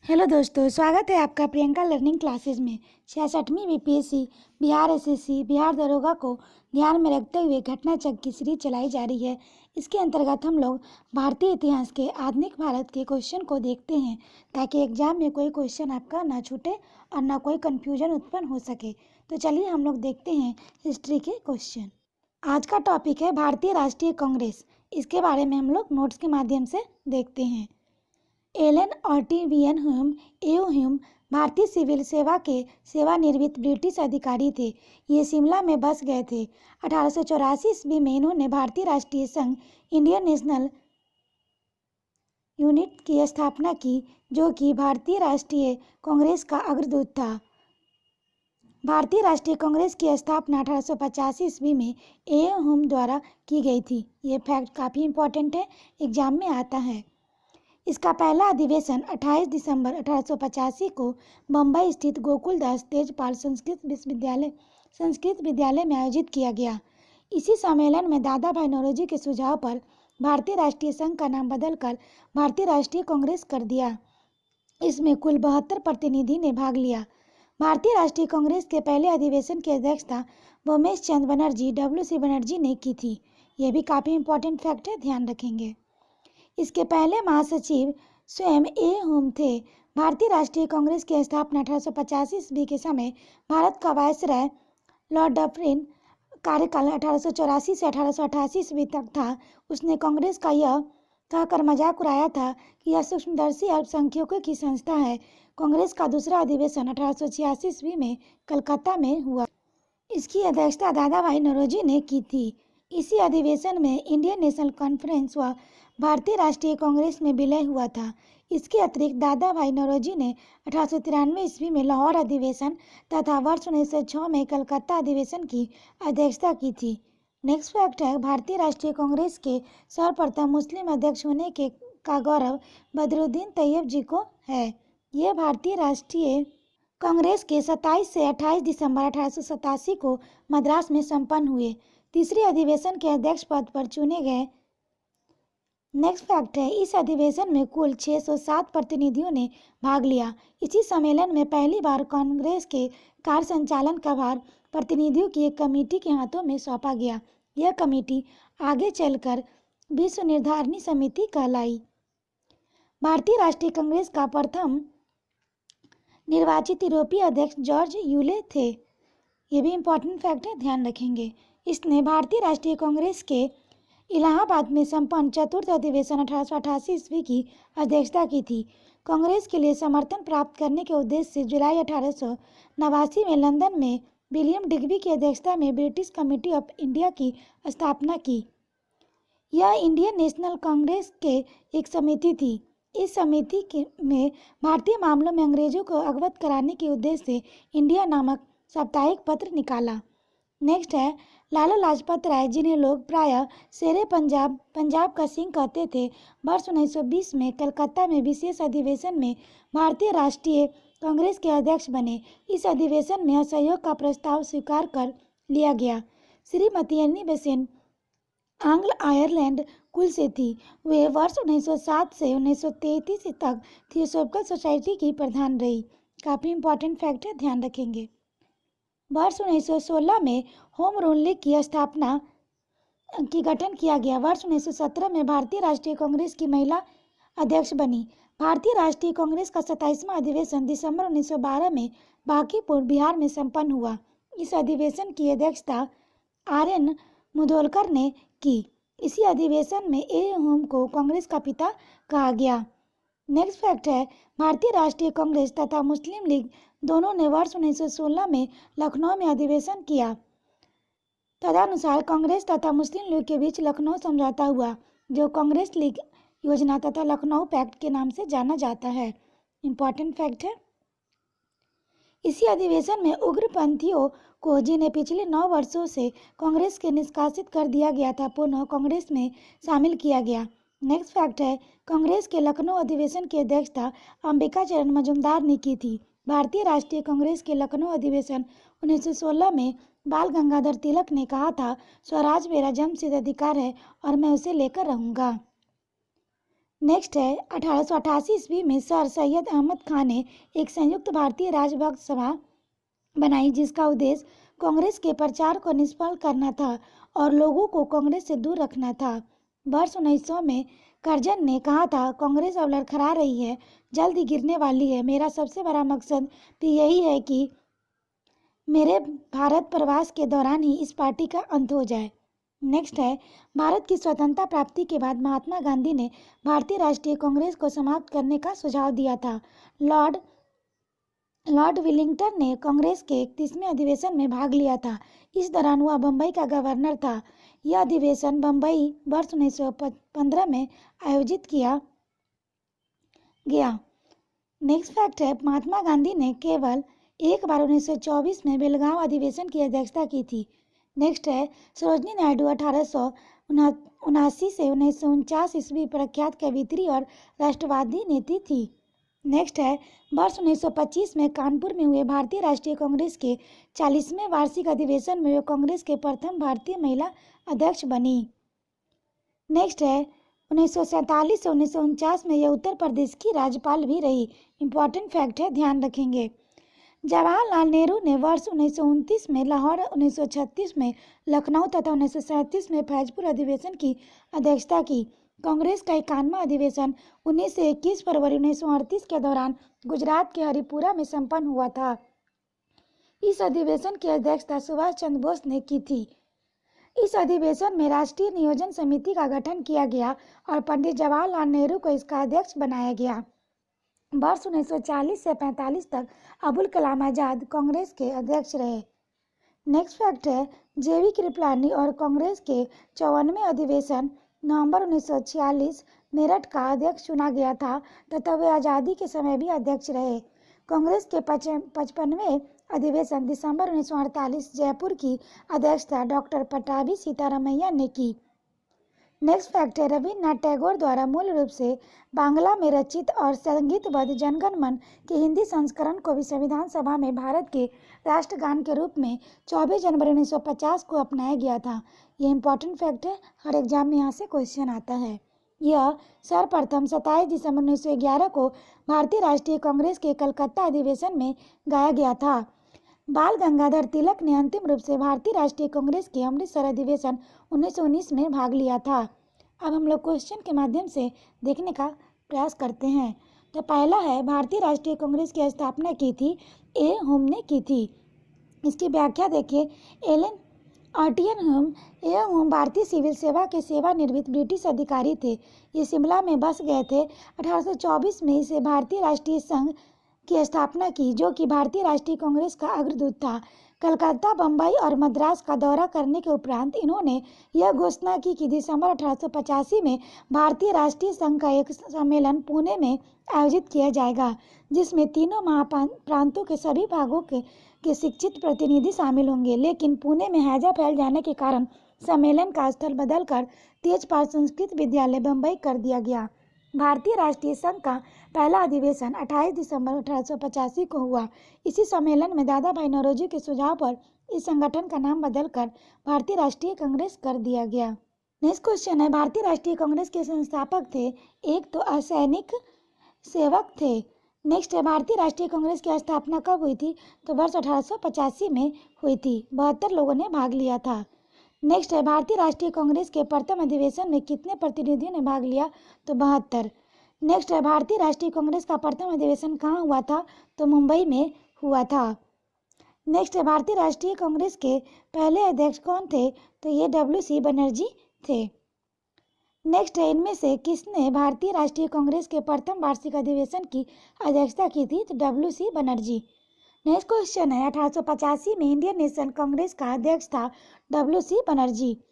Hello दोस्तों, स्वागत है आपका प्रियंका लर्निंग क्लासेस में। 66वीं बीपीएससी बिहार एसएससी बिहार दरोगा को ध्यान में रखते हुए घटना चक्र की सीरीज चलाई जा रही है। इसके अंतर्गत हम लोग भारतीय इतिहास के आधुनिक भारत के क्वेश्चन को देखते हैं ताकि एग्जाम में कोई क्वेश्चन आपका ना छूटे और ना कोई कन्फ्यूजन उत्पन्न हो सके। तो चलिए हम लोग देखते हैं हिस्ट्री के क्वेश्चन। आज का टॉपिक है भारतीय राष्ट्रीय कांग्रेस। इसके बारे में हम लोग नोट्स के माध्यम से देखते हैं। एलन ऑर्टिवियन ह्यूम भारतीय सिविल सेवा के सेवानिवृत्त ब्रिटिश अधिकारी थे। ये शिमला में बस गए थे। 1884 ईस्वी में इन्होंने भारतीय राष्ट्रीय संघ इंडियन नेशनल यूनिट की स्थापना की, जो कि भारतीय राष्ट्रीय कांग्रेस का अग्रदूत था। भारतीय राष्ट्रीय कांग्रेस की स्थापना 1885 ईस्वी में ह्यूम द्वारा की गई थी। ये फैक्ट काफ़ी इंपॉर्टेंट है, एग्जाम में आता है। इसका पहला अधिवेशन 28 दिसंबर 1885 को बम्बई स्थित गोकुलदास तेजपाल संस्कृत विद्यालय में आयोजित किया गया। इसी सम्मेलन में दादा भाई नौरोजी के सुझाव पर भारतीय राष्ट्रीय संघ का नाम बदलकर भारतीय राष्ट्रीय कांग्रेस कर दिया। इसमें कुल 72 प्रतिनिधि ने भाग लिया। भारतीय राष्ट्रीय कांग्रेस के पहले अधिवेशन की अध्यक्षता उमेश चंद्र बनर्जी WC बनर्जी ने की थी। यह भी काफ़ी इंपॉर्टेंट फैक्ट है, ध्यान रखेंगे। इसके पहले महासचिव स्वयं ह्यूम थे। भारतीय राष्ट्रीय कांग्रेस की स्थापना 1885 ईस्वी के समय भारत का वायसराय लॉर्ड डफरिन कार्यकाल 1884 से 1888 ईस्वी तक था। उसने कांग्रेस का यह कहकर मजाक उड़ाया था कि यह सूक्ष्मदर्शी अल्पसंख्यकों की संस्था है। कांग्रेस का दूसरा अधिवेशन 1886 ईस्वी में कलकत्ता में हुआ। इसकी अध्यक्षता दादा भाई नौरोजी ने की थी। इसी अधिवेशन में इंडियन नेशनल कॉन्फ्रेंस व भारतीय राष्ट्रीय कांग्रेस में विलय हुआ था। इसके अतिरिक्त दादा भाई नौरोजी ने 1893 ईस्वी में लाहौर अधिवेशन तथा वर्ष 1906 में कलकत्ता अधिवेशन की अध्यक्षता की थी। नेक्स्ट फैक्ट है, भारतीय राष्ट्रीय कांग्रेस के सर्वप्रथम मुस्लिम अध्यक्ष होने का गौरव बदरुद्दीन तैयब जी को है। यह भारतीय राष्ट्रीय कांग्रेस के 27 से 28 दिसंबर 1887 को मद्रास में संपन्न हुए। तीसरे अधिवेशन के अध्यक्ष पद पर चुने गए। नेक्स्ट फैक्ट है, इस अधिवेशन में कुल 607 प्रतिनिधियों ने भाग लिया। इसी सम्मेलन में पहली बार कांग्रेस के कार्य संचालन का भार प्रतिनिधियों की एक कमेटी के हाथों में सौंपा गया। यह कमेटी आगे चलकर विश्व निर्धारणी समिति कहलाई। भारतीय राष्ट्रीय कांग्रेस का प्रथम निर्वाचित यूरोपीय अध्यक्ष जॉर्ज यूले थे। ये भी इंपॉर्टेंट फैक्ट है, ध्यान रखेंगे। इसने भारतीय राष्ट्रीय कांग्रेस के इलाहाबाद में संपन्न चतुर्थ अधिवेशन 1888 ईस्वी की अध्यक्षता की थी। कांग्रेस के लिए समर्थन प्राप्त करने के उद्देश्य से जुलाई 1889 में लंदन में विलियम डिग्बी की अध्यक्षता में ब्रिटिश कमेटी ऑफ इंडिया की स्थापना की। यह इंडियन नेशनल कांग्रेस के एक समिति थी। इस समिति में भारतीय मामलों में अंग्रेजों को अवगत कराने के उद्देश्य से इंडिया नामक साप्ताहिक पत्र निकाला। नेक्स्ट है, लाला लाजपत राय, जिन्हें लोग प्रायः शेरे पंजाब का सिंह कहते थे, वर्ष 1920 में कलकत्ता में विशेष अधिवेशन में भारतीय राष्ट्रीय कांग्रेस के अध्यक्ष बने। इस अधिवेशन में असहयोग का प्रस्ताव स्वीकार कर लिया गया। श्रीमती एनी बेसेंट आंग्ल आयरलैंड कुल से थी। वे वर्ष 1907 से 1933 तक थियोसॉफिकल सोसाइटी की प्रधान रही। काफ़ी इंपॉर्टेंट फैक्ट है, ध्यान रखेंगे। वर्ष 1916 में होम रूल लीग की स्थापना की गठन किया गया। वर्ष 1917 में भारतीय राष्ट्रीय कांग्रेस की महिला अध्यक्ष बनी। भारतीय राष्ट्रीय कांग्रेस का 27वां अधिवेशन दिसंबर 1912 में बांकीपुर बिहार में संपन्न हुआ। इस अधिवेशन की अध्यक्षता RN मुधोलकर ने की। इसी अधिवेशन में ह्यूम को कांग्रेस का पिता कहा गया। नेक्स्ट फैक्ट है, भारतीय राष्ट्रीय कांग्रेस तथा मुस्लिम लीग दोनों ने वर्ष 1916 में लखनऊ में अधिवेशन किया। तदनुसार कांग्रेस तथा मुस्लिम लीग के बीच लखनऊ समझौता हुआ, जो कांग्रेस लीग योजना तथा लखनऊ पैक्ट के नाम से जाना जाता है। इंपॉर्टेंट फैक्ट है। इसी अधिवेशन में उग्रपंथियों को, जिन्हें पिछले 9 वर्षों से कांग्रेस के निष्कासित कर दिया गया था, पुनः कांग्रेस में शामिल किया गया। नेक्स्ट फैक्ट है, कांग्रेस के लखनऊ अधिवेशन की अध्यक्षता अंबिका चरण मजूमदार ने की थी। भारतीय राष्ट्रीय कांग्रेस के लखनऊ अधिवेशन 1916 में बाल गंगाधर तिलक ने कहा था, स्वराज मेरा जन्मसिद्ध अधिकार है और मैं उसे लेकर रहूंगा। नेक्स्ट है 1888 ईस्वी में सर सैयद अहमद खान ने एक संयुक्त भारतीय राजभक्त सभा बनाई जिसका उद्देश्य कांग्रेस के प्रचार को निष्फल करना था और लोगों को कांग्रेस से दूर रखना था। वर्ष 1900 में करजन ने कहा था, कांग्रेस अब लड़खड़ा रही है, जल्द ही गिरने वाली है। मेरा सबसे बड़ा मकसद भी यही है कि मेरे भारत प्रवास के दौरान ही इस पार्टी का अंत हो जाए। नेक्स्ट है भारत की स्वतंत्रता प्राप्ति के बाद महात्मा गांधी ने भारतीय राष्ट्रीय कांग्रेस को समाप्त करने का सुझाव दिया था। लॉर्ड विलिंगटन ने कांग्रेस के 31वें अधिवेशन में भाग लिया था। इस दौरान वह बम्बई का गवर्नर था। यह अधिवेशन बम्बई वर्ष 1915 में आयोजित किया गया। नेक्स्ट फैक्ट है महात्मा गांधी ने केवल एक बार 1924 में बेलगांव अधिवेशन की अध्यक्षता की थी। नेक्स्ट है सरोजनी नायडू 1879 से 1949 ईस्वी प्रख्यात कवियत्री और राष्ट्रवादी नेत्री थी। नेक्स्ट है वर्ष 1925 में कानपुर में हुए भारतीय राष्ट्रीय कांग्रेस के 40वें वार्षिक अधिवेशन में वे कांग्रेस के प्रथम भारतीय महिला अध्यक्ष बनी। नेक्स्ट है 1947 से 1949 में यह उत्तर प्रदेश की राज्यपाल भी रही। इंपॉर्टेंट फैक्ट है, ध्यान रखेंगे। जवाहरलाल नेहरू ने वर्ष 1929 में लाहौर, 1936 में लखनऊ तथा 1937 में फैजपुर अधिवेशन की अध्यक्षता की। कांग्रेस का 91वां अधिवेशन 19 से 21 फरवरी 1938 के दौरान गुजरात के हरिपुरा में संपन्न हुआ था। इस अधिवेशन की अध्यक्षता सुभाष चंद्र बोस ने की थी। इस अधिवेशन में राष्ट्रीय नियोजन समिति का गठन किया गया और पंडित जवाहरलाल नेहरू को इसका अध्यक्ष बनाया गया। वर्ष 1940 से 45 तक अबुल कलाम आजाद कांग्रेस के अध्यक्ष रहे। नेक्स्ट फैक्ट है जेवी कृपलानी और कांग्रेस के 54वें अधिवेशन नवंबर 1946 मेरठ का अध्यक्ष चुना गया था तथा वे आज़ादी के समय भी अध्यक्ष रहे। कांग्रेस के 55वें अधिवेशन दिसंबर 1948 जयपुर की अध्यक्षता डॉक्टर पट्टाभी सीतारामैया ने की। नेक्स्ट फैक्ट है रविन्द्रनाथ टैगोर द्वारा मूल रूप से बांग्ला में रचित और संगीतबद्ध जनगण मन के हिंदी संस्करण को भी संविधान सभा में भारत के राष्ट्रगान के रूप में 24 जनवरी 1950 को अपनाया गया था। ये इंपॉर्टेंट फैक्ट है, हर एग्जाम में यहाँ से क्वेश्चन आता है। यह सर्वप्रथम 27 दिसंबर 1911 को भारतीय राष्ट्रीय कांग्रेस के कलकत्ता अधिवेशन में गाया गया था। बाल गंगाधर तिलक ने अंतिम रूप से भारतीय राष्ट्रीय कांग्रेस के अमृतसर अधिवेशन 1919 में भाग लिया था। अब हम लोग क्वेश्चन के माध्यम से देखने का प्रयास करते हैं। तो पहला है भारतीय राष्ट्रीय कांग्रेस की स्थापना की थी ए होम ने की थी। इसकी व्याख्या देखिए। एलन आर्टियन होम ए होम भारतीय सिविल सेवा के सेवानिवृत्त ब्रिटिश अधिकारी थे। ये शिमला में बस गए थे। 1824 में इसे भारतीय राष्ट्रीय संघ की स्थापना की जो कि भारतीय राष्ट्रीय कांग्रेस का अग्रदूत था। कलकत्ता, बम्बई और मद्रास का दौरा करने के उपरांत इन्होंने यह घोषणा की कि दिसंबर 1885 में भारतीय राष्ट्रीय संघ का एक सम्मेलन पुणे में आयोजित किया जाएगा जिसमें तीनों महाप्रांतों के सभी भागों के शिक्षित प्रतिनिधि शामिल होंगे। लेकिन पुणे में हैजा फैल जाने के कारण सम्मेलन का स्थल बदलकर तेजपाल संस्कृत विद्यालय बम्बई कर दिया गया। भारतीय राष्ट्रीय संघ का पहला अधिवेशन 28 दिसंबर 1885 को हुआ। इसी सम्मेलन में दादा भाई नौरोजी के सुझाव पर इस संगठन का नाम बदलकर भारतीय राष्ट्रीय कांग्रेस कर दिया गया। नेक्स्ट क्वेश्चन है भारतीय राष्ट्रीय कांग्रेस के संस्थापक थे। एक तो असैनिक सेवक थे। नेक्स्ट है भारतीय राष्ट्रीय कांग्रेस की स्थापना कब हुई थी? तो वर्ष 1885 में हुई थी। 72 लोगों ने भाग लिया था। नेक्स्ट है भारतीय राष्ट्रीय कांग्रेस के प्रथम अधिवेशन में कितने प्रतिनिधियों ने भाग लिया? तो 72। नेक्स्ट है भारतीय राष्ट्रीय कांग्रेस का प्रथम अधिवेशन कहाँ हुआ था? तो मुंबई में हुआ था। नेक्स्ट है भारतीय राष्ट्रीय कांग्रेस के पहले अध्यक्ष कौन थे? तो ये WC बनर्जी थे। नेक्स्ट है इनमें से किसने भारतीय राष्ट्रीय कांग्रेस के प्रथम वार्षिक अधिवेशन की अध्यक्षता की थी? तो WC बनर्जी। नेक्स्ट क्वेश्चन है 1885 में इंडियन नेशनल कांग्रेस का अध्यक्ष था WC बनर्जी।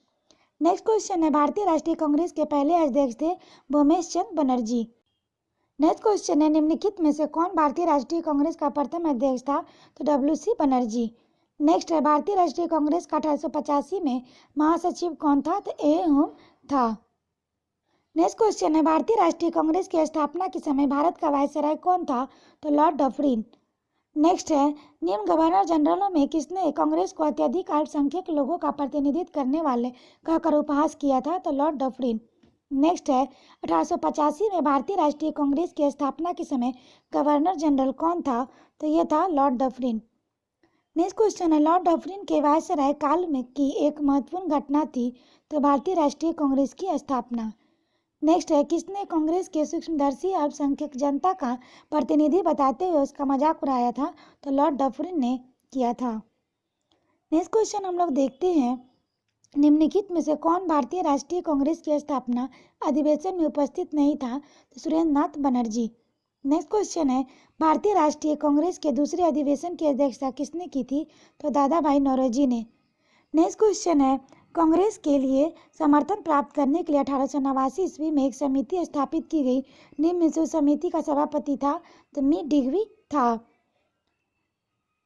नेक्स्ट क्वेश्चन है भारतीय राष्ट्रीय कांग्रेस के पहले अध्यक्ष थे भूमेश चंद्र बनर्जी। नेक्स्ट क्वेश्चन है निम्नलिखित में से कौन भारतीय राष्ट्रीय कांग्रेस का प्रथम अध्यक्ष था? तो WC बनर्जी। नेक्स्ट है भारतीय राष्ट्रीय कांग्रेस का 1885 में महासचिव कौन था? तो A होम था। नेक्स्ट क्वेश्चन है भारतीय राष्ट्रीय कांग्रेस की स्थापना के समय भारत का वायसराय कौन था? तो लॉर्ड डफरिन। नेक्स्ट है निम्न गवर्नर जनरलों में किसने कांग्रेस को अत्यधिक अल्पसंख्यक लोगों का प्रतिनिधित्व करने वाले कहकर उपहास किया था? तो लॉर्ड डफरिन। नेक्स्ट है 1885 में भारतीय राष्ट्रीय कांग्रेस की स्थापना के समय गवर्नर जनरल कौन था? तो यह था लॉर्ड डफरिन। नेक्स्ट क्वेश्चन है लॉर्ड डफरिन के वायसराय काल में की एक महत्वपूर्ण घटना थी? तो भारतीय राष्ट्रीय कांग्रेस की स्थापना। नेक्स्ट है किसने कांग्रेस के सूक्ष्मदर्शी अल्पसंख्यक जनता का प्रतिनिधि बताते हुए उसका मजाक उड़ाया था? तो लॉर्ड डफरिन ने किया था। नेक्स्ट क्वेश्चन हम लोग देखते हैं निम्नलिखित में से कौन भारतीय राष्ट्रीय कांग्रेस की स्थापना अधिवेशन में उपस्थित नहीं था? तो सुरेंद्र नाथ बनर्जी। नेक्स्ट क्वेश्चन है भारतीय राष्ट्रीय कांग्रेस के दूसरे अधिवेशन की अध्यक्षता किसने की थी? तो दादा भाई नौरोजी ने। नेक्स्ट क्वेश्चन है कांग्रेस के लिए समर्थन प्राप्त करने के लिए 1889 ईस्वी में एक समिति स्थापित की गई, निम्न में से उस समिति का सभापति था? तो मी डिग्री था।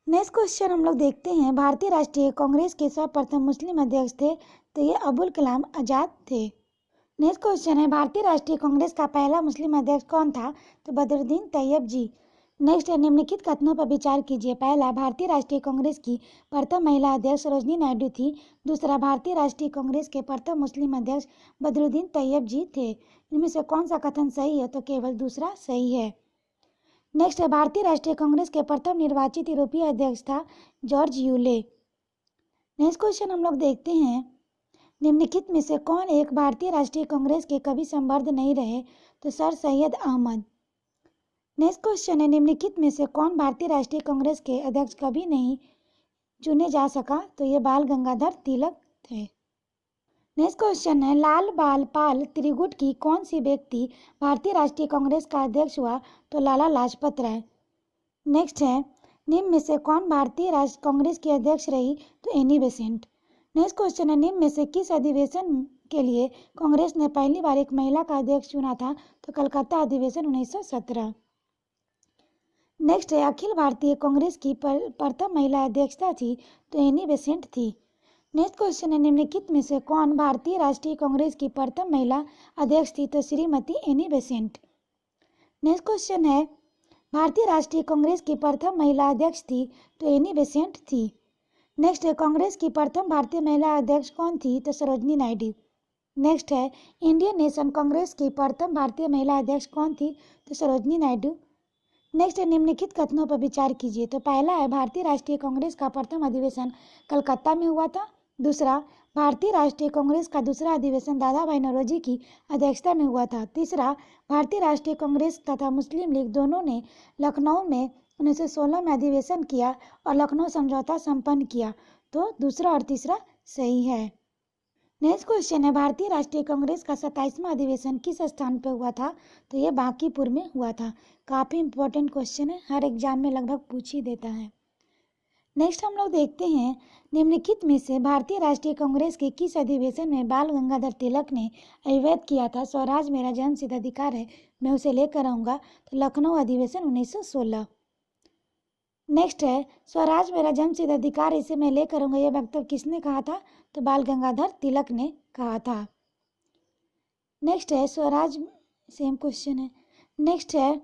नेक्स्ट क्वेश्चन हम लोग देखते हैं भारतीय राष्ट्रीय कांग्रेस के सर्वप्रथम मुस्लिम अध्यक्ष थे? तो ये अबुल कलाम आजाद थे। नेक्स्ट क्वेश्चन है भारतीय राष्ट्रीय कांग्रेस का पहला मुस्लिम अध्यक्ष कौन था? तो बदरुद्दीन तैयब जी। नेक्स्ट है निम्नलिखित कथनों पर विचार कीजिए। पहला, भारतीय राष्ट्रीय कांग्रेस की प्रथम महिला अध्यक्ष सरोजनी नायडू थी। दूसरा, भारतीय राष्ट्रीय कांग्रेस के प्रथम मुस्लिम अध्यक्ष बदरुद्दीन तैयब जी थे। इनमें से कौन सा कथन सही है? तो केवल दूसरा सही है। नेक्स्ट है भारतीय राष्ट्रीय कांग्रेस के प्रथम निर्वाचित यूरोपीय अध्यक्ष था जॉर्ज यूले। नेक्स्ट क्वेश्चन हम लोग देखते हैं निम्नलिखित में से कौन एक भारतीय राष्ट्रीय कांग्रेस के कभी संवर्ध नहीं रहे? तो sir Syed Ahmad. Next question है निम्नलिखित में से कौन भारतीय राष्ट्रीय कांग्रेस के अध्यक्ष कभी नहीं चुने जा सका? तो ये बाल गंगाधर तिलक थे। नेक्स्ट क्वेश्चन है लाल बाल पाल त्रिगुट की कौन सी व्यक्ति भारतीय राष्ट्रीय कांग्रेस का अध्यक्ष हुआ? तो लाला लाजपत राय। नेक्स्ट है निम्न में से कौन भारतीय राष्ट्रीय कांग्रेस की अध्यक्ष रही? तो एनी बेसेंट। नेक्स्ट क्वेश्चन है निम्न में से किस अधिवेशन के लिए कांग्रेस ने पहली बार एक महिला का अध्यक्ष चुना था? तो कलकत्ता अधिवेशन 1917। नेक्स्ट है अखिल भारतीय कांग्रेस की प्रथम महिला अध्यक्षता थी? तो एनी बेसेंट थी। नेक्स्ट क्वेश्चन है निम्नलिखित में से कौन भारतीय राष्ट्रीय कांग्रेस की प्रथम महिला अध्यक्ष थी? तो Shrimati Annie Besant. Next question है भारतीय राष्ट्रीय कांग्रेस की प्रथम महिला अध्यक्ष थी? तो एनी बेसेंट थी। नेक्स्ट है कांग्रेस की प्रथम भारतीय महिला अध्यक्ष कौन थी? तो सरोजनी नायडू। नेक्स्ट है इंडियन नेशनल कांग्रेस की प्रथम भारतीय महिला अध्यक्ष कौन थी? तो सरोजनी नायडू। नेक्स्ट है निम्नलिखित कथनों पर विचार कीजिए। तो पहला है भारतीय राष्ट्रीय कांग्रेस का प्रथम अधिवेशन कलकत्ता में हुआ था। दूसरा, भारतीय राष्ट्रीय कांग्रेस का दूसरा अधिवेशन दादा भाई नौरोजी की अध्यक्षता में हुआ था। तीसरा, भारतीय राष्ट्रीय कांग्रेस तथा मुस्लिम लीग दोनों ने लखनऊ में 1916 में अधिवेशन किया और लखनऊ समझौता संपन्न किया। तो दूसरा और तीसरा सही है। नेक्स्ट क्वेश्चन है भारतीय राष्ट्रीय कांग्रेस का 27वां अधिवेशन किस स्थान पर हुआ था? तो ये बांकीपुर में हुआ था। काफ़ी इंपॉर्टेंट क्वेश्चन है, हर एग्जाम में लगभग पूछ ही देता है। नेक्स्ट हम लोग देखते हैं निम्नलिखित में से भारतीय राष्ट्रीय कांग्रेस के किस अधिवेशन में बाल गंगाधर तिलक ने अभिव्यक्त किया था स्वराज मेरा जन्मसिद्ध अधिकार है, मैं उसे लेकर आऊँगा? तो लखनऊ अधिवेशन 1916। नेक्स्ट है स्वराज मेरा जन्मसिद्ध अधिकार इसे मैं लेकर आऊंगा, यह वक्तव्य किसने कहा था? तो बाल गंगाधर तिलक ने कहा था। नेक्स्ट है स्वराज, सेम क्वेश्चन है। नेक्स्ट है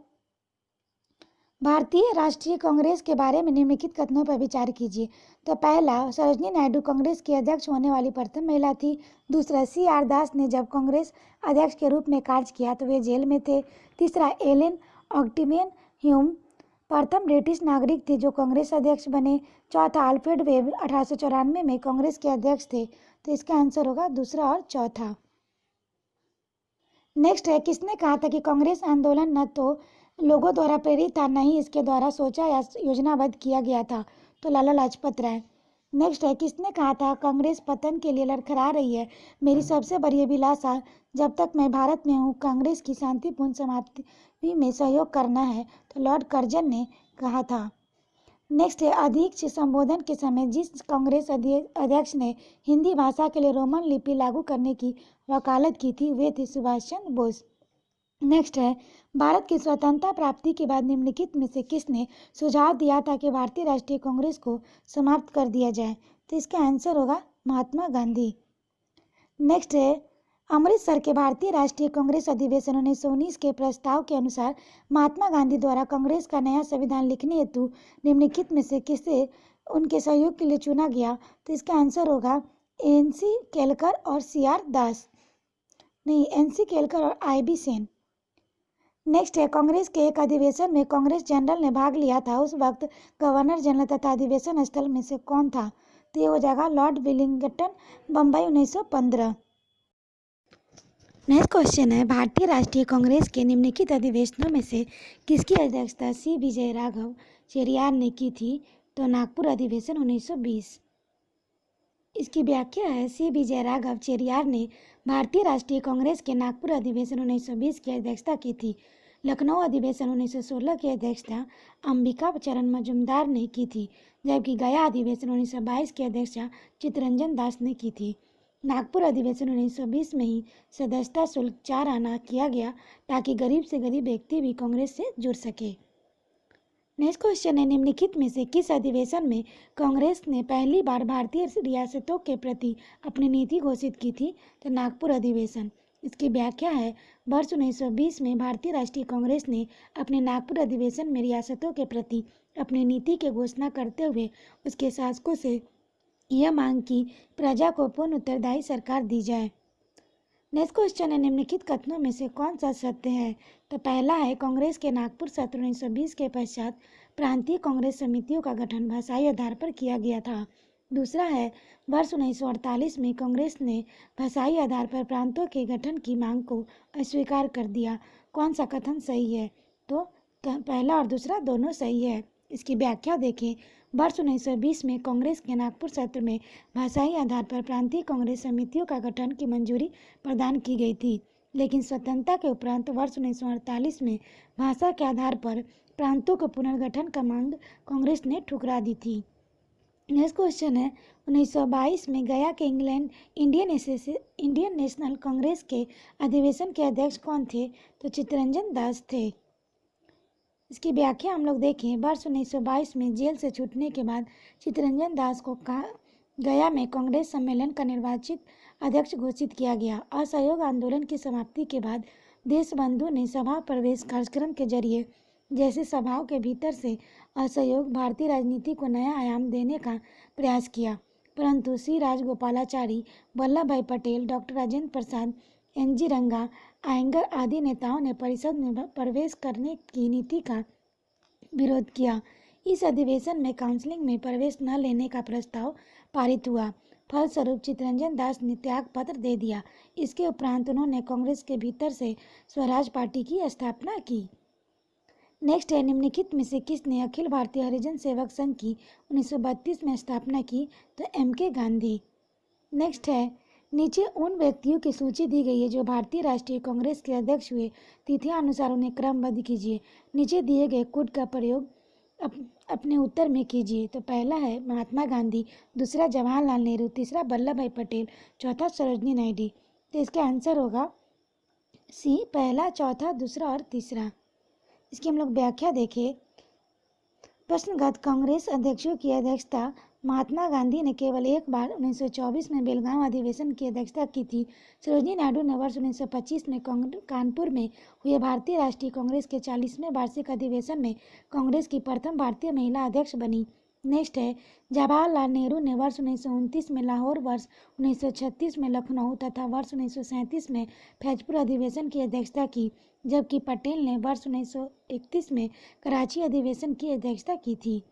भारतीय राष्ट्रीय कांग्रेस के बारे में निम्नलिखित कथनों पर विचार कीजिए। तो पहला, सरोजनी नायडू कांग्रेस की अध्यक्ष होने वाली प्रथम महिला थी। दूसरा, CR दास ने जब कांग्रेस अध्यक्ष के रूप में कार्य किया तो वे जेल में थे। तीसरा, एलेन ऑक्टेवियन ह्यूम प्रथम ब्रिटिश नागरिक थे जो कांग्रेस अध्यक्ष बने। चौथा, अल्फ्रेड वेब 1894 में कांग्रेस के अध्यक्ष थे। तो इसका आंसर होगा दूसरा और चौथा। नेक्स्ट है किसने कहा था कि कांग्रेस आंदोलन न तो लोगों द्वारा प्रेरित था, न ही इसके द्वारा सोचा या योजनाबद्ध किया गया था? तो लाला लाजपत राय। नेक्स्ट है किसने कहा था कांग्रेस पतन के लिए लड़खड़ा रही है, मेरी सबसे बड़ी अभिलाषा जब तक मैं भारत में हूँ कांग्रेस की शांतिपूर्ण समाप्ति में सहयोग करना है? तो लॉर्ड कर्जन ने कहा था। नेक्स्ट है अध्यक्ष संबोधन के समय जिस कांग्रेस अध्यक्ष ने हिंदी भाषा के लिए रोमन लिपि लागू करने की वकालत की थी वे थे सुभाष चंद्र बोस। नेक्स्ट है भारत की स्वतंत्रता प्राप्ति के बाद निम्नलिखित में से किसने सुझाव दिया था कि भारतीय राष्ट्रीय कांग्रेस को समाप्त कर दिया जाए? तो इसका आंसर होगा महात्मा गांधी। नेक्स्ट है अमृतसर के भारतीय राष्ट्रीय कांग्रेस अधिवेशन 1919 के प्रस्ताव के अनुसार महात्मा गांधी द्वारा कांग्रेस का नया संविधान लिखने हेतु निम्नलिखित में से किसे उनके सहयोग के लिए चुना गया? तो इसका आंसर होगा ANC केलकर और CR दास। नहीं, NC केलकर और IB सेन। नेक्स्ट है, कांग्रेस के एक अधिवेशन में कांग्रेस जनरल ने भाग लिया था, उस वक्त गवर्नर जनरल तथा अधिवेशन स्थल में से कौन था? तो ये हो जाएगा Lord Willingdon, Bombay 1915। Next question है, भारतीय राष्ट्रीय कांग्रेस के निम्नलिखित अधिवेशनों में से किसकी अध्यक्षता सी विजय राघव चेरियार ने की थी? तो नागपुर अधिवेशन 1920। इसकी व्याख्या है, सी विजय राघव चेरियार ने भारतीय राष्ट्रीय कांग्रेस के नागपुर अधिवेशन 1920 की अध्यक्षता की थी। लखनऊ अधिवेशन 1916 की अध्यक्षता अंबिका चरण मजुमदार ने की थी, जबकि गया अधिवेशन 1922 की अध्यक्षता चित्तरंजन दास ने की थी। नागपुर अधिवेशन 1920 में ही सदस्यता शुल्क 4 आना किया गया, ताकि गरीब से गरीब व्यक्ति भी कांग्रेस से जुड़ सके। नेक्स्ट क्वेश्चन है, निम्नलिखित में से किस अधिवेशन में कांग्रेस ने पहली बार भारतीय रियासतों के प्रति अपनी नीति घोषित की थी? तो नागपुर अधिवेशन। इसकी व्याख्या है, वर्ष 1920 में भारतीय राष्ट्रीय कांग्रेस ने अपने नागपुर अधिवेशन में रियासतों के प्रति अपनी नीति की घोषणा करते हुए उसके शासकों से यह मांग की प्रजा को पूर्ण उत्तरदायी सरकार दी जाए। नेक्स्ट क्वेश्चन है, निम्नलिखित कथनों में से कौन सा सत्य है? तो पहला है, कांग्रेस के नागपुर सत्र 1920 के पश्चात प्रांतीय कांग्रेस समितियों का गठन भाषाई आधार पर किया गया था। दूसरा है, वर्ष 1948 में कांग्रेस ने भाषाई आधार पर प्रांतों के गठन की मांग को अस्वीकार कर दिया। कौन सा कथन सही है? तो पहला और दूसरा दोनों सही है। इसकी व्याख्या देखें, वर्ष 1920 में कांग्रेस के नागपुर सत्र में भाषाई आधार पर प्रांतीय कांग्रेस समितियों का गठन की मंजूरी प्रदान की गई थी, लेकिन स्वतंत्रता के उपरांत वर्ष 1948 में भाषा के आधार पर प्रांतों के पुनर्गठन का मांग कांग्रेस ने ठुकरा दी थी। नेक्स्ट क्वेश्चन है, 1922 में गया के इंडियन नेशनल कांग्रेस के अधिवेशन के अध्यक्ष कौन थे? तो चित्तरंजन दास थे। इसकी व्याख्या हम लोग देखें, वर्ष 1922 में जेल से छूटने के बाद चित्तरंजन दास को गया में कांग्रेस सम्मेलन का निर्वाचित अध्यक्ष घोषित किया गया। असहयोग आंदोलन की समाप्ति के बाद देशबंधु ने सभा प्रवेश कार्यक्रम के जरिए जैसे सभाओं के भीतर से असहयोग भारतीय राजनीति को नया आयाम देने का प्रयास किया, परंतु सी राजगोपालाचारी, वल्लभ भाई पटेल, डॉक्टर राजेंद्र प्रसाद, NG रंगा, आयंगर आदि नेताओं ने परिषद में प्रवेश करने की नीति का विरोध किया। इस अधिवेशन में काउंसिलिंग में प्रवेश न लेने का प्रस्ताव पारित हुआ। फलस्वरूप चित्तरंजन दास ने त्याग पत्र दे दिया। इसके उपरांत उन्होंने कांग्रेस के भीतर से स्वराज पार्टी की स्थापना की। नेक्स्ट है, निम्नलिखित में से किसने अखिल भारतीय हरिजन सेवक संघ की 1932 में स्थापना की? तो MK गांधी। नेक्स्ट है, नीचे उन व्यक्तियों की सूची दी गई है जो भारतीय राष्ट्रीय कांग्रेस के अध्यक्ष हुए, तिथियां अनुसार उन्हें क्रमबद्ध कीजिए। नीचे दिए गए कोड का प्रयोग अपने उत्तर में कीजिए। तो पहला है महात्मा गांधी, दूसरा जवाहरलाल नेहरू, तीसरा वल्लभ भाई पटेल, चौथा सरोजनी नायडू। तो इसका आंसर होगा सी, पहला, चौथा, दूसरा और तीसरा। इसकी हम लोग व्याख्या देखें, प्रश्नगत कांग्रेस अध्यक्षों की अध्यक्षता महात्मा गांधी ने केवल एक बार 1924 में बेलगांव अधिवेशन की अध्यक्षता की थी। सरोजनी नायडू ने वर्ष 1925 में कानपुर में हुए भारतीय राष्ट्रीय कांग्रेस के 40वें वार्षिक अधिवेशन में कांग्रेस की प्रथम भारतीय महिला अध्यक्ष बनी। नेक्स्ट है, जवाहरलाल नेहरू ने वर्ष 1929 में लाहौर, वर्ष 1936 में लखनऊ तथा वर्ष 1937 में फैजपुर अधिवेशन की अध्यक्षता की, जबकि पटेल ने वर्ष 1931 में कराची अधिवेशन की अध्यक्षता की थी।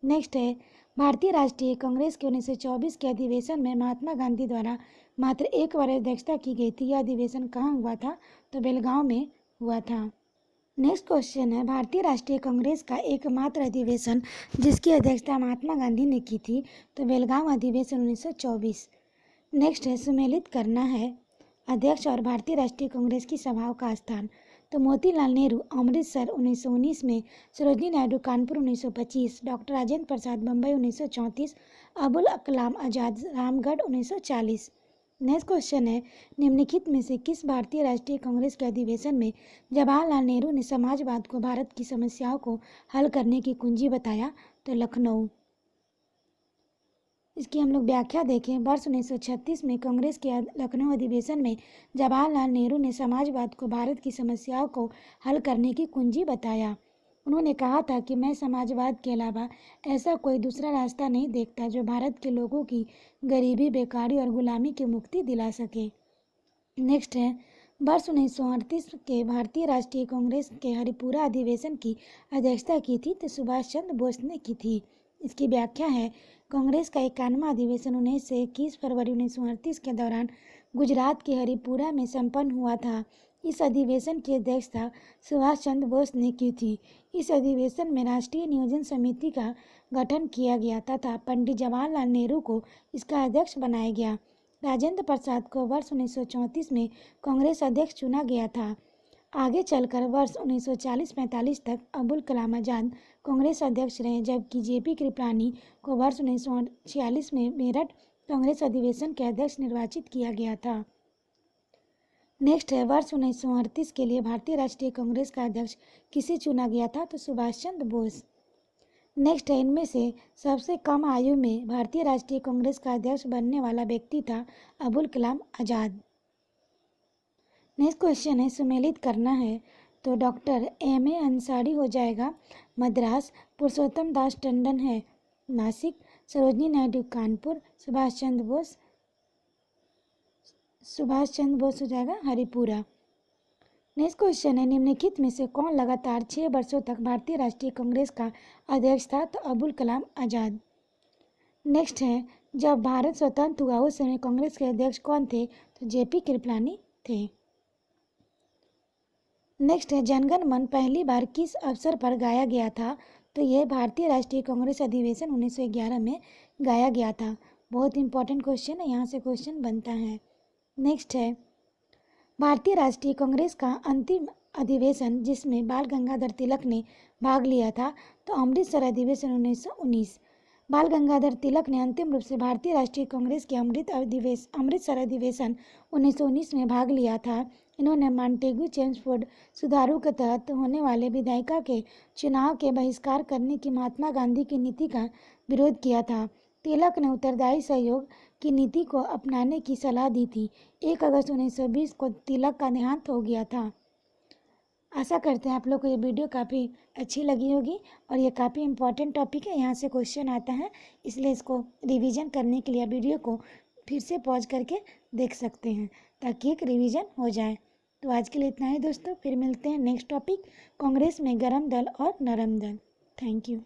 नेक्स्ट है, भारतीय राष्ट्रीय कांग्रेस के 1924 के अधिवेशन में महात्मा गांधी द्वारा मात्र एक बार अध्यक्षता की गई थी। यह अधिवेशन कहाँ हुआ था? तो बेलगांव में हुआ था। नेक्स्ट क्वेश्चन है, भारतीय राष्ट्रीय कांग्रेस का एकमात्र अधिवेशन जिसकी अध्यक्षता महात्मा गांधी ने की थी, तो बेलगांव अधिवेशन 1924। नेक्स्ट है, सुमेलित करना है अध्यक्ष और भारतीय राष्ट्रीय कांग्रेस की सभाओं का स्थान। तो मोतीलाल नेहरू अमृतसर 1919 में, Sarojini Naidu Kanpur 1925, doctor Rajendra Prasad Bombay 1934, Abul Kalam Azad Ramgarh 1940। Next question है, निम्नलिखित में से किस भारतीय राष्ट्रीय कांग्रेस के अधिवेशन में जवाहरलाल नेहरू ने समाजवाद को भारत की समस्याओं को हल करने की कुंजी बताया? तो लखनऊ। इसकी हम लोग व्याख्या देखें, वर्ष 1936 में कांग्रेस के लखनऊ अधिवेशन में जवाहरलाल नेहरू ने समाजवाद को भारत की समस्याओं को हल करने की कुंजी बताया। उन्होंने कहा था कि मैं समाजवाद के अलावा ऐसा कोई दूसरा रास्ता नहीं देखता जो भारत के लोगों की गरीबी, बेकारी और गुलामी की मुक्ति दिला सके। नेक्स्ट है, वर्ष 1938 के भारतीय राष्ट्रीय कांग्रेस के हरिपुरा अधिवेशन की अध्यक्षता की थी तो सुभाष चंद्र बोस ने की थी। इसकी व्याख्या है, कांग्रेस का 51वां अधिवेशन 19 से 21 फरवरी 1938 के दौरान गुजरात के हरिपुरा में संपन्न हुआ था। इस अधिवेशन की अध्यक्षता सुभाष चंद्र बोस ने की थी। इस अधिवेशन में राष्ट्रीय नियोजन समिति का गठन किया गया तथा पंडित जवाहरलाल नेहरू को इसका अध्यक्ष बनाया गया। राजेंद्र प्रसाद को वर्ष 1934 में कांग्रेस अध्यक्ष चुना गया था। आगे चलकर वर्ष 1940-45 तक अबुल कलाम आजाद कांग्रेस अध्यक्ष रहे, जबकि जेपी कृपलानी को वर्ष 1946 में मेरठ कांग्रेस अधिवेशन के अध्यक्ष निर्वाचित किया गया था। नेक्स्ट है, वर्ष 1938 के लिए भारतीय राष्ट्रीय कांग्रेस का अध्यक्ष किसे चुना गया था तो सुभाष चंद्र बोस। नेक्स्ट है, इनमें से सबसे कम आयु में भारतीय राष्ट्रीय कांग्रेस का अध्यक्ष बनने वाला व्यक्ति था अबुल कलाम आजाद। नेक्स्ट क्वेश्चन है, सुमेलित करना है तो डॉक्टर एम.ए. अंसारी हो जाएगा मद्रास, पुरुषोत्तम दास टंडन है नासिक, सरोजनी नायडू कानपुर, सुभाष चंद्र बोस हो जाएगा हरिपुरा। नेक्स्ट क्वेश्चन है, निम्नलिखित में से कौन लगातार 6 वर्षों तक भारतीय राष्ट्रीय कांग्रेस का अध्यक्ष था तो अबुल कलाम आजाद। नेक्स्ट है, जब भारत स्वतंत्र हुआ उस समय कांग्रेस के अध्यक्ष कौन थे तो जेपी कृपलानी थे। नेक्स्ट है, जनगण मन पहली बार किस अवसर पर गाया गया था तो यह भारतीय राष्ट्रीय कांग्रेस अधिवेशन 1911 में गाया गया था। बहुत इंपॉर्टेंट क्वेश्चन है, यहाँ से क्वेश्चन बनता है। नेक्स्ट है, भारतीय राष्ट्रीय कांग्रेस का अंतिम अधिवेशन जिसमें बाल गंगाधर तिलक ने भाग लिया था तो अमृतसर अधिवेशन 1919। बाल गंगाधर तिलक ने अंतिम रूप से भारतीय राष्ट्रीय कांग्रेस के अमृतसर अधिवेशन 1919 में भाग लिया था। इन्होंने मॉन्टेग्यू चेम्सफोर्ड सुधारों के तहत होने वाले विधायिका के चुनाव के बहिष्कार करने की महात्मा गांधी की नीति का विरोध किया था। तिलक ने उत्तरदायी सहयोग की नीति को अपनाने की सलाह दी थी। 1 अगस्त 1920 को तिलक का देहांत हो गया था। आशा करते हैं आप लोग को ये वीडियो काफ़ी अच्छी लगी होगी और ये काफ़ी इंपॉर्टेंट टॉपिक है, यहाँ से क्वेश्चन आता है, इसलिए इसको रिवीजन करने के लिए वीडियो को फिर से पॉज करके देख सकते हैं ताकि एक रिवीजन हो जाए। तो आज के लिए इतना ही दोस्तों, फिर मिलते हैं नेक्स्ट टॉपिक, कांग्रेस में गरम दल और नरम दल। Thank you.